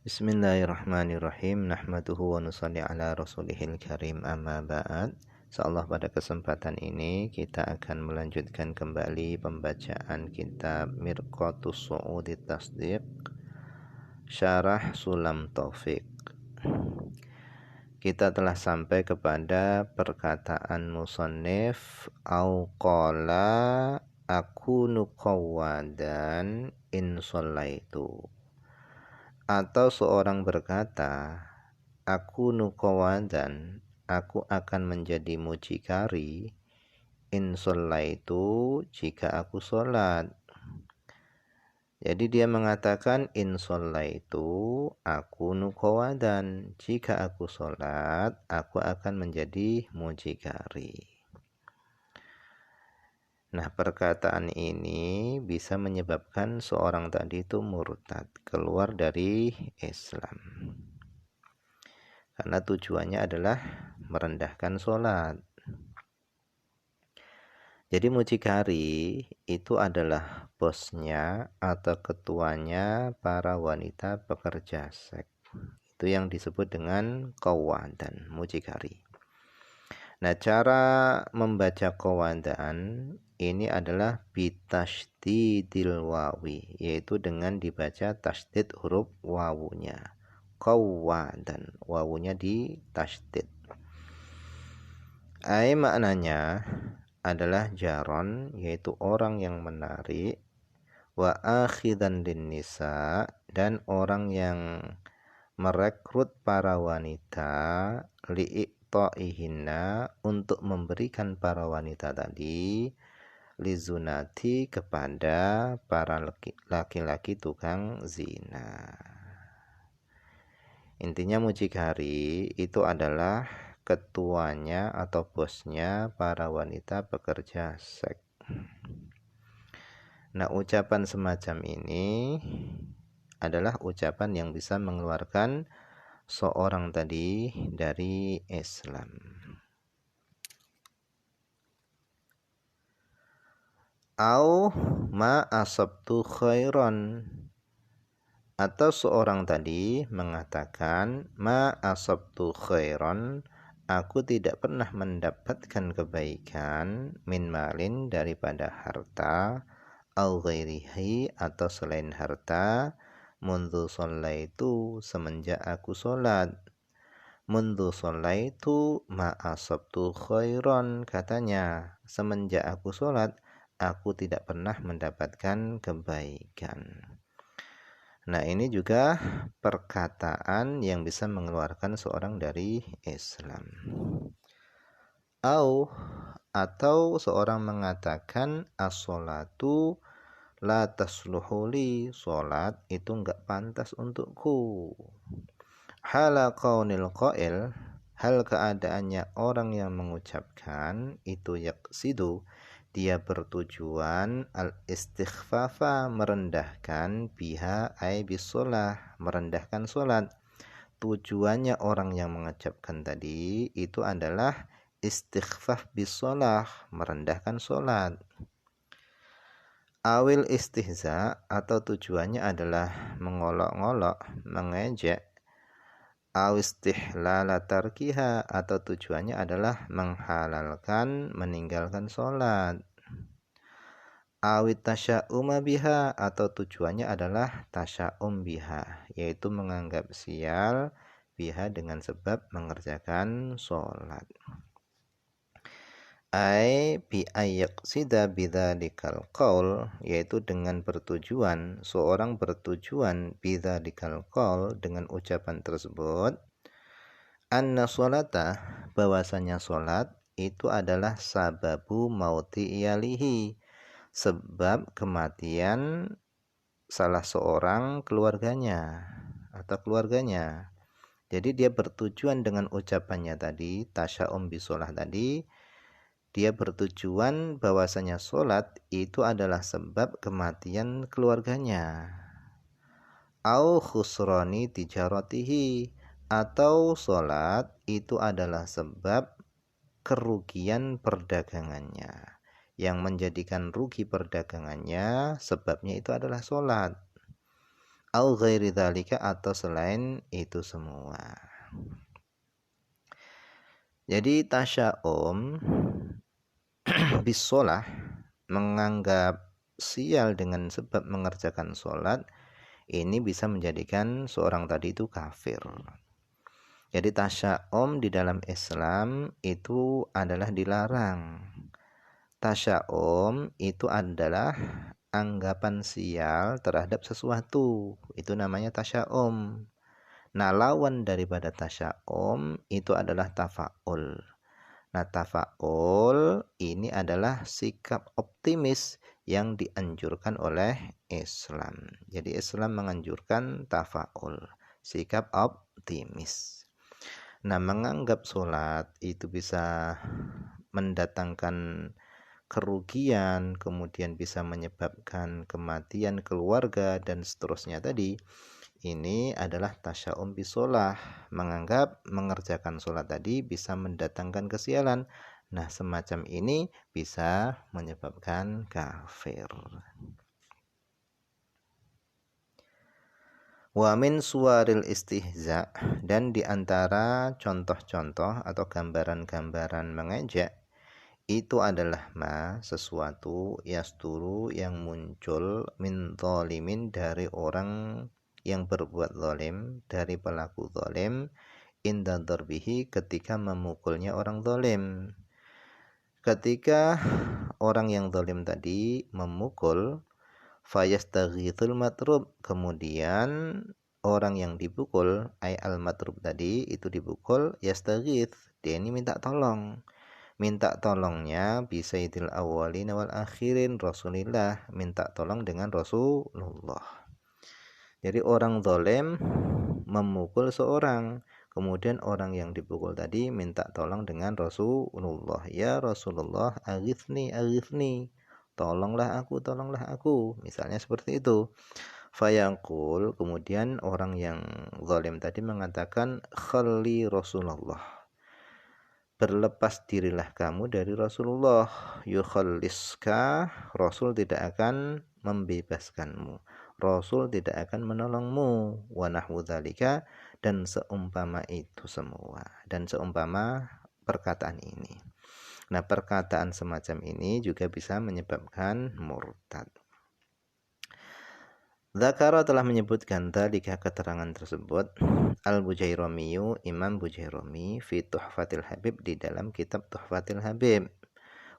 Bismillahirrahmanirrahim. Nahmaduhu wa nusalli ala rasulihil karim, amma ba'd. Insyaallah pada kesempatan ini kita akan melanjutkan kembali pembacaan kitab Mirqatus Su'udit Tasdiq Syarah Sulam Taufik. Kita telah sampai kepada perkataan musannif au qala akunu qawwadan in shallaitu, atau seorang berkata, aku nukawadan, aku akan menjadi mucikari, in shallaitu, jika aku sholat. Jadi dia mengatakan in shallaitu, aku nukawadan, jika aku sholat, aku akan menjadi mucikari. Nah, perkataan ini bisa menyebabkan seorang tadi itu murtad, keluar dari Islam. Karena tujuannya adalah merendahkan sholat. Jadi mucikari itu adalah bosnya atau ketuanya para wanita pekerja seks. Itu yang disebut dengan qawadan, mucikari. Nah, cara membaca qawadan ini adalah bitasydidil wawi, yaitu dengan dibaca tasydid huruf wawunya. Qawadan, wawunya ditasydid. Maknanya adalah jaron, yaitu orang yang menarik, wa akhidan lin nisa, dan orang yang merekrut para wanita, li'iqta'ihinna, untuk memberikan para wanita tadi, lizunati, kepada para laki-laki tukang zina. Intinya mucikari itu adalah ketuanya atau bosnya para wanita pekerja seks. Nah, ucapan semacam ini adalah ucapan yang bisa mengeluarkan seorang tadi dari Islam. Au ma asabtu khairan, atau seorang tadi mengatakan ma asabtu khairan, aku tidak pernah mendapatkan kebaikan, min malin, daripada harta, au ghairihi, atau selain harta, mundu shallaitu, semenjak aku sholat. Mundu shallaitu ma asabtu khairan, katanya semenjak aku sholat aku tidak pernah mendapatkan kebaikan. Nah, ini juga perkataan yang bisa mengeluarkan seorang dari Islam. Atau seorang mengatakan as-sholatu la tasluhuli, sholat itu enggak pantas untukku. Hala qaunil qail, hal keadaannya orang yang mengucapkan itu yaqsidu, dia bertujuan al-istighfafa, merendahkan, biha ay bisolah, merendahkan solat. Tujuannya orang yang mengucapkan tadi itu adalah istighfaf bisolah, merendahkan solat. Awil istihza, atau tujuannya adalah mengolok-ngolok, mengejek. Awistihlala tarkiha, atau tujuannya adalah menghalalkan, meninggalkan sholat. Awit tasya'uma biha, atau tujuannya adalah tasya'um biha, yaitu menganggap sial biha dengan sebab mengerjakan sholat. Bi ayyaqsida bidzalikal qaul, yaitu dengan bertujuan, seorang bertujuan bidzalikal qaul, dengan ucapan tersebut, anna sholata, bahwasanya sholat itu adalah sababu mauti iyalihi, sebab kematian salah seorang keluarganya atau keluarganya. Jadi dia bertujuan dengan ucapannya tadi, tasya'um bisolah tadi, dia bertujuan bahwasanya sholat itu adalah sebab kematian keluarganya. Au khusrani tijaratihi, atau sholat itu adalah sebab kerugian perdagangannya. Yang menjadikan rugi perdagangannya, sebabnya itu adalah sholat. au ghairi dzalika atau selain itu semua. Jadi tasya'um bisolah, menganggap sial dengan sebab mengerjakan sholat, ini bisa menjadikan seorang tadi itu kafir. Jadi tasya'um di dalam Islam itu adalah dilarang. Tasya'um itu adalah anggapan sial terhadap sesuatu, itu namanya tasya'um. Nah, lawan daripada tasya'um itu adalah tafa'ul. Nah, tafa'ul ini adalah sikap optimis yang dianjurkan oleh Islam. Jadi Islam menganjurkan tafa'ul, sikap optimis. Nah, menganggap sholat itu bisa mendatangkan kerugian, kemudian bisa menyebabkan kematian keluarga dan seterusnya tadi, ini adalah tasya'um bisolah, menganggap mengerjakan sholat tadi bisa mendatangkan kesialan. Nah, semacam ini bisa menyebabkan kafir. Wa min suwaril istihza, dan diantara contoh-contoh atau gambaran-gambaran mengejek itu adalah sesuatu yasturu yang muncul min zalimin dari orang yang berbuat zalim, dari pelaku zalim, inda darbihi ketika memukulnya orang zalim. Ketika orang yang zalim tadi memukul, fayastaghithul matrub, kemudian orang yang dipukul ay al matrub tadi itu dipukul, yastaghith, dia ini minta tolong. Minta tolongnya bisaidil awwalin wal akhirin, Rasulillah, minta tolong dengan Rasulullah. Jadi orang zalim memukul seorang, kemudian orang yang dipukul tadi minta tolong dengan Rasulullah. Ya Rasulullah, aghithni, tolonglah aku, misalnya seperti itu. Fayaqul, kemudian orang yang zalim tadi mengatakan, khalli Rasulullah, berlepas dirilah kamu dari Rasulullah. Yukhalliska, Rasul tidak akan membebaskanmu, Rasul tidak akan menolongmu. Wa nahwu dzalika, dan seumpama itu semua, dan seumpama perkataan ini. Nah, perkataan semacam ini juga bisa menyebabkan murtad. Dzakara telah menyebutkan dzalika, keterangan tersebut, Al-Bujairamiyu, Imam Bujairami, fi Tuhfatil Habib, di dalam kitab Tuhfatil Habib.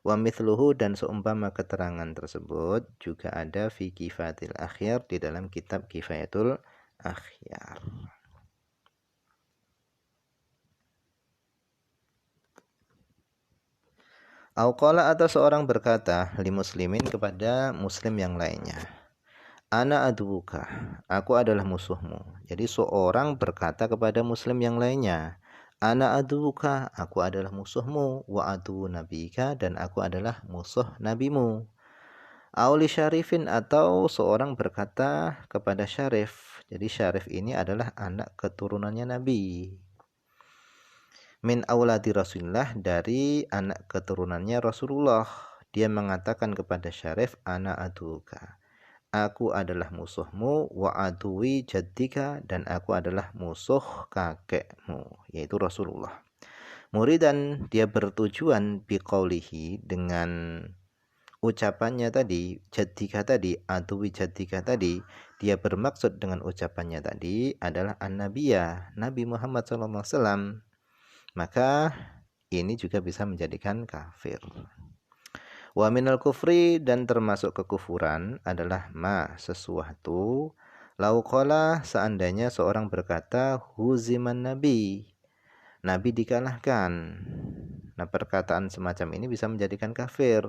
Wa mithluhu, dan seumpama keterangan tersebut juga ada fi Kifayatil Akhyar, di dalam kitab Kifayatul Akhyar. Auqala, atau seorang berkata, li muslimin, kepada muslim yang lainnya, ana aduka, aku adalah musuhmu. Jadi seorang berkata kepada muslim yang lainnya, ana aduka, aku adalah musuhmu, wa adu nabika, dan aku adalah musuh nabimu. Auli syarifin, atau seorang berkata kepada syarif. Jadi syarif ini adalah anak keturunannya Nabi. Min auladi Rasulullah, dari anak keturunannya Rasulullah. Dia mengatakan kepada syarif, ana aduka, aku adalah musuhmu, wa aduwi jaddika, dan aku adalah musuh kakekmu, yaitu Rasulullah. Muridan, dia bertujuan biqaulihi, dengan ucapannya tadi, jaddika tadi, aduwi jaddika tadi, dia bermaksud dengan ucapannya tadi adalah an-nabiyah, Nabi Muhammad SAW. Maka ini juga bisa menjadikan kafir. Wa minal kufri, dan termasuk kekufuran adalah sesuatu, lauqala, seandainya seorang berkata, huziman nabi, Nabi dikalahkan. Nah, perkataan semacam ini bisa menjadikan kafir.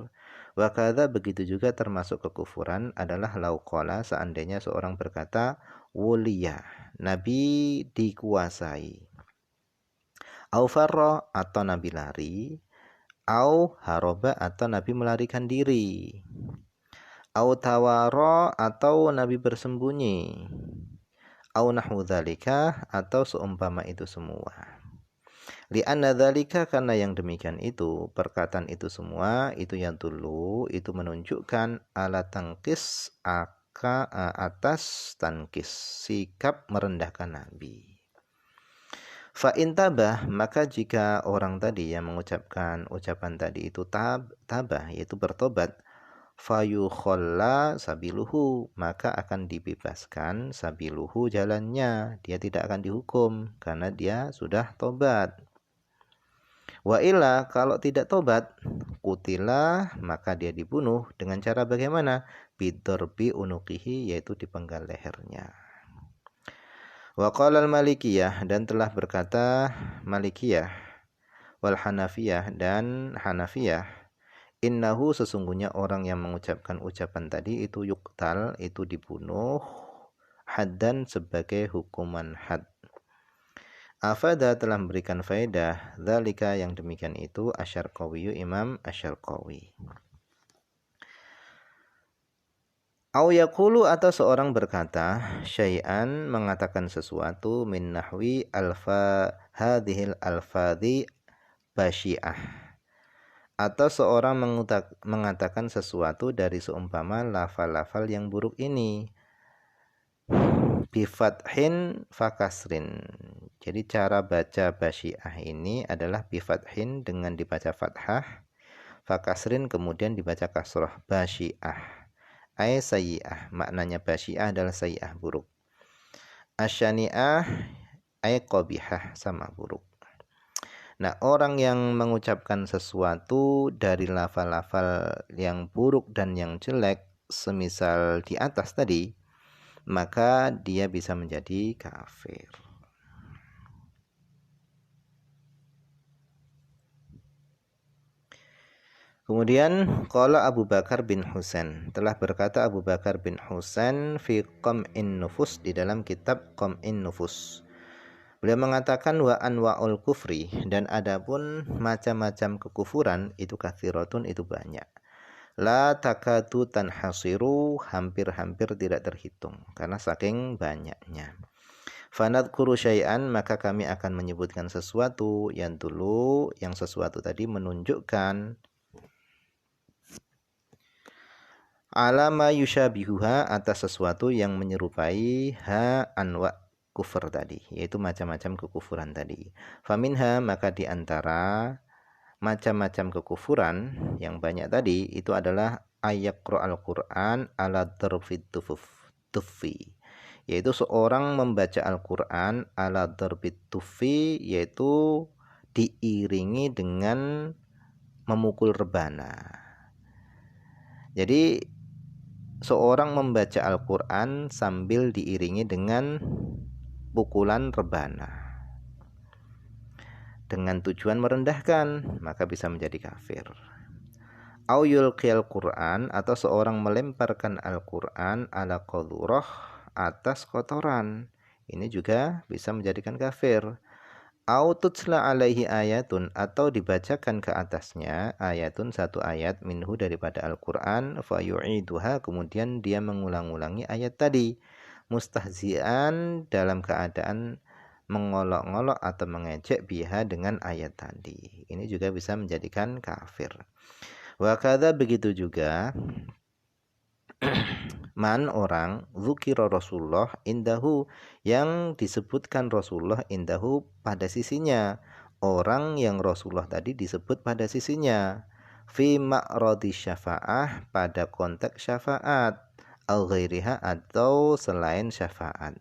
Wa kadza, begitu juga termasuk kekufuran adalah lauqala, seandainya seorang berkata, wuliya, Nabi dikuasai. Au farra, atau Nabi lari. Au haroba, atau Nabi melarikan diri. Au tawara, atau Nabi bersembunyi. Au nahwu dzalika, atau seumpama itu semua. Li'anna dzalika, karena yang demikian itu, perkataan itu semua, itu yang dulu, itu menunjukkan ala tangkis, atas tankis, sikap merendahkan Nabi. Fa intabah, maka jika orang tadi yang mengucapkan ucapan tadi itu tabah, yaitu bertobat, fayukholla sabiluhu, maka akan dibebaskan sabiluhu, jalannya, dia tidak akan dihukum karena dia sudah tobat. Wa illa, kalau tidak tobat, kutilah, maka dia dibunuh dengan cara bagaimana? Bidorbi unukihi, yaitu dipenggal lehernya. Wa qala al-Malikiyah, dan telah berkata Malikiyah, wal Hanafiyah, dan Hanafiyah, innahu, sesungguhnya orang yang mengucapkan ucapan tadi itu yuktal, itu dibunuh, haddan, sebagai hukuman had. Afada, telah memberikan faedah, dzalika, yang demikian itu, Asyarqawi, Imam Asyarqawi. Au yaqulu, atau seorang berkata, syai'an, mengatakan sesuatu, min nahwi hadhil alfadhi basyi'ah, atau seorang mengatakan sesuatu dari seumpama lafal-lafal yang buruk ini, bifathin fakasrin. Jadi cara baca basyi'ah ini adalah bifathin, dengan dibaca fathah, fakasrin kemudian dibaca kasrah, basyi'ah. Ay sayyi'ah, maknanya basyi'ah adalah sayyi'ah, buruk. Asyani'ah ay qabihah, sama buruk. Nah, orang yang mengucapkan sesuatu dari lafal-lafal yang buruk dan yang jelek, semisal di atas tadi, maka dia bisa menjadi kafir. Kemudian qala Abu Bakar bin Husain, telah berkata Abu Bakar bin Husain fi Qam'in Nufus, di dalam kitab Qam'in Nufus. Beliau mengatakan wa anwa'ul kufri, dan adapun macam-macam kekufuran itu katsiratun, itu banyak. La takatu tanhasiru, hampir-hampir tidak terhitung karena saking banyaknya. Fanadhkuru syai'an, maka kami akan menyebutkan sesuatu yang dulu, yang sesuatu tadi menunjukkan alama yushabihuha, atas sesuatu yang menyerupai anwa kufur tadi, yaitu macam-macam kekufuran tadi. Faminha, maka di antara macam-macam kekufuran yang banyak tadi itu adalah ayaqra al-Qur'an ala darfit tufi, yaitu seorang membaca Al-Qur'an ala darfit tufi, yaitu diiringi dengan memukul rebana. Jadi seorang membaca Al-Quran sambil diiringi dengan pukulan rebana dengan tujuan merendahkan, maka bisa menjadi kafir. Au yulqiyal Quran, atau seorang melemparkan Al-Quran ala qadurah, atas kotoran, ini juga bisa menjadikan kafir. Au tutsla alaihi ayatun, atau dibacakan ke atasnya ayatun, satu ayat, minhu, daripada Al-Quran, fayu'iduha, kemudian dia mengulang-ulangi ayat tadi, mustahzian, dalam keadaan mengolok-ngolok atau mengejek, biha, dengan ayat tadi, ini juga bisa menjadikan kafir. Wa kadza, begitu juga man, orang, dzukira Rasulullah indahu, yang disebutkan Rasulullah indahu, pada sisinya, orang yang Rasulullah tadi disebut pada sisinya, fi ma'radi syafa'ah, pada konteks syafaat, al ghairiha, atau selain syafaat.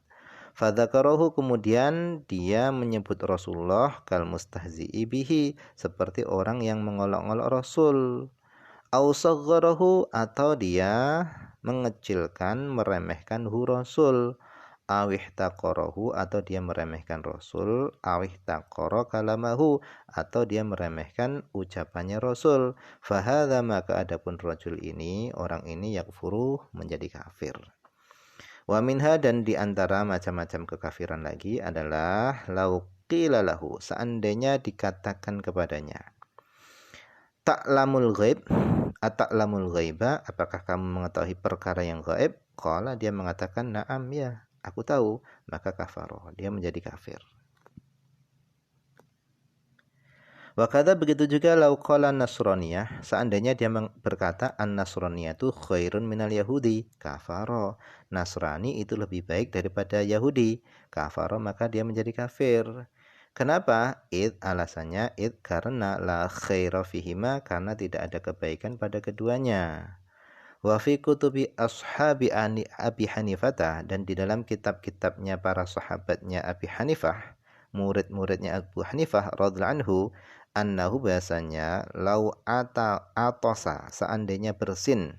Fadzakarahu, kemudian dia menyebut Rasulullah kal mustahzi'i bihi, seperti orang yang mengolok-olok Rasul. Au sagharahu, atau dia mengecilkan, meremehkan Rasul. Awih taqarahu, atau dia meremehkan Rasul. Awih taqara kalamahu, atau dia meremehkan ucapannya Rasul. Fahadha, maka adapun rajul ini, orang ini, yakfuru, menjadi kafir. Wa minha, dan diantara macam-macam kekafiran lagi adalah lau qila lahu, seandainya dikatakan kepadanya, ta'lamul ghaib, ata'lamul ghaiba, apakah kamu mengetahui perkara yang gaib? Qala, dia mengatakan, na'am, ya, aku tahu, maka kafaroh, dia menjadi kafir. Wakada begitu juga lau qala Nasraniyah, seandainya dia berkata an-Nasraniyah itu khairun minal Yahudi, kafaro. Nasrani itu lebih baik daripada Yahudi, kafaro, maka dia menjadi kafir. Kenapa? Alasannya karena la khaira fihima, karena tidak ada kebaikan pada keduanya. Wa fi kutubi ashabi Abi Hanifah, dan di dalam kitab-kitabnya para sahabatnya Abi Hanifah, murid-muridnya Abu Hanifah radhiyallahu anhu, annahu bahasanya lau atosa, seandainya bersin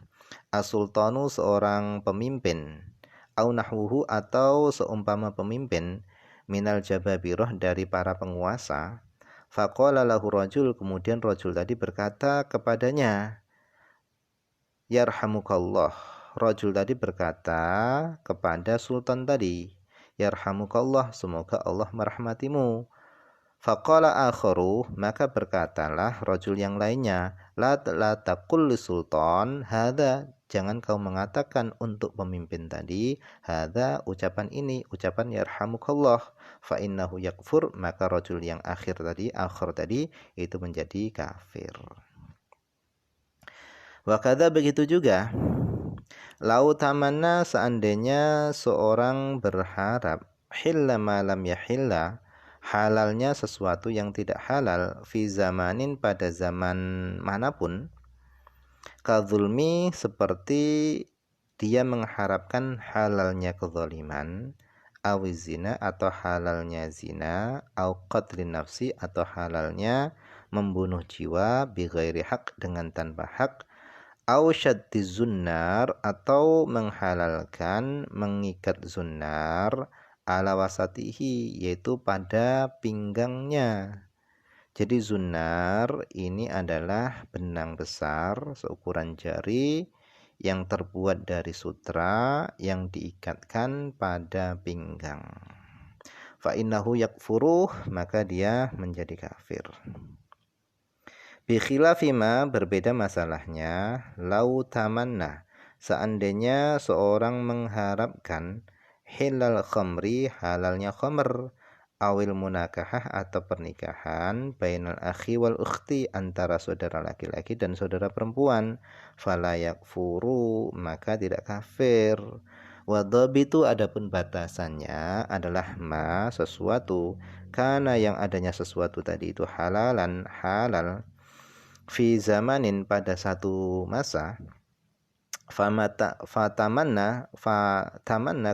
asultanu seorang pemimpin, au nahwuhu atau seumpama pemimpin, minal jababirah dari para penguasa, faqala lahu rajul, kemudian rajul tadi berkata kepadanya, yarhamukallah, rajul tadi berkata kepada sultan tadi, yarhamukallah, semoga Allah merahmatimu. Faqala akharu, maka berkatalah rajul yang lainnya, la taqul li sultan hadza, jangan kau mengatakan untuk pemimpin tadi hadza, ucapan ini, ucapan yarhamukallah, fa innahu yakfur, maka rajul yang akhir tadi itu menjadi kafir. Wakada begitu juga, lau tamanna, seandainya seorang berharap hilla ma lam yahilla, halalnya sesuatu yang tidak halal, fi zamanin, pada zaman manapun, kadzulmi, seperti dia mengharapkan halalnya kezaliman, awiz zina, atau halalnya zina, au qatlin nafsi, atau halalnya membunuh jiwa, bighairi hak, dengan tanpa hak, au syaddi zunnar, atau menghalalkan mengikat zunnar, ala wasatihi, yaitu pada pinggangnya. Jadi zunnar ini adalah benang besar seukuran jari yang terbuat dari sutra yang diikatkan pada pinggang. Fa innahu yakfuruh, maka dia menjadi kafir. Bikhilafima, berbeda masalahnya, lau tamanna, seandainya seorang mengharapkan hilal khamri, halalnya khamr, awil munakahah, atau pernikahan, bainal akhi wal ukhti, antara saudara laki-laki dan saudara perempuan, fala yakfuru, maka tidak kafir. Wadhabitu, adapun batasannya adalah ma, sesuatu, karena yang adanya sesuatu tadi itu halalan, halal, fi zamanin, pada satu masa, fatamanna,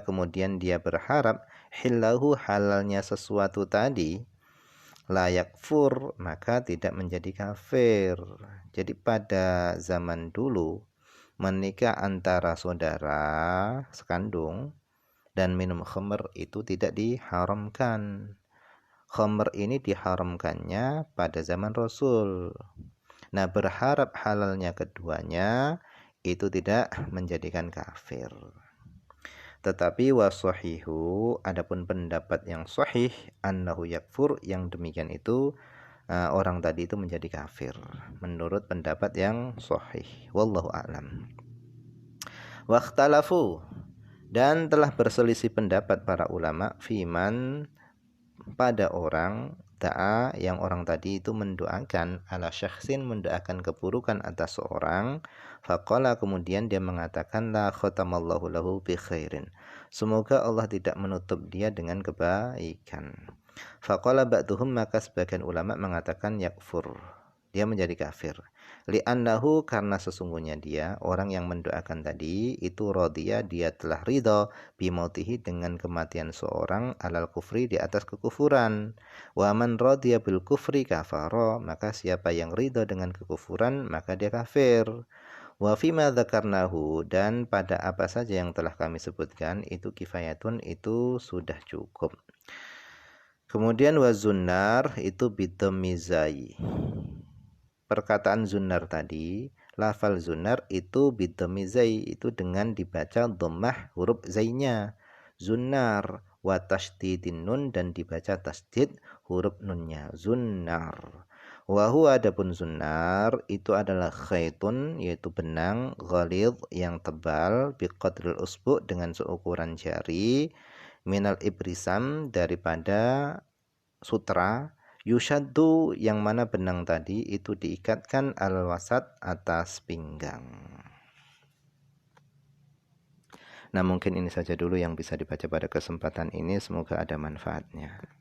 kemudian dia berharap hillahu, halalnya sesuatu tadi, layak fur, maka tidak menjadi kafir. Jadi pada zaman dulu menikah antara saudara sekandung dan minum khamr itu tidak diharamkan. Khamr ini diharamkannya pada zaman Rasul. Nah, berharap halalnya keduanya itu tidak menjadikan kafir. Tetapi wasahihu, adapun pendapat yang sahih, annahu yakfur, yang demikian itu orang tadi itu menjadi kafir menurut pendapat yang sahih. Wallahu a'lam. Wakhtalafu, dan telah berselisih pendapat para ulama, fiman, pada orang da'a, yang orang tadi itu mendoakan, ala syakhsin, mendoakan keburukan atas seorang, faqala, kemudian dia mengatakan, la khatamallahu lahu bi khairin, semoga Allah tidak menutup dia dengan kebaikan. Faqala ba'duhum, maka sebagian ulama mengatakan yakfur, dia menjadi kafir. Li'annahu, karena sesungguhnya dia, orang yang mendoakan tadi itu radhiya, dia telah ridha, bimautihi, dengan kematian seorang, alal kufri, di atas kekufuran. Wa man radhiya bil kufri kafara, maka siapa yang ridha dengan kekufuran maka dia kafir. Wa fima dzakarnahu, dan pada apa saja yang telah kami sebutkan itu kifayatun, itu sudah cukup. Kemudian wa zunnar itu bidomizai. Perkataan zunnar tadi, lafal zunnar itu bidomizai, itu dengan dibaca dhammah huruf zainya, zunnar, wa tasydidin nun, dan dibaca tasdid huruf nunnya, zunnar. Wa huwa, adapun zunnar itu adalah khaitun, yaitu benang, ghalidh, yang tebal, biqadril usbu, dengan seukuran jari, minal ibrisam, daripada sutra, Yushaddu yang mana benang tadi itu diikatkan al-wasat atas pinggang. Nah, mungkin ini saja dulu yang bisa dibaca pada kesempatan ini. Semoga ada manfaatnya.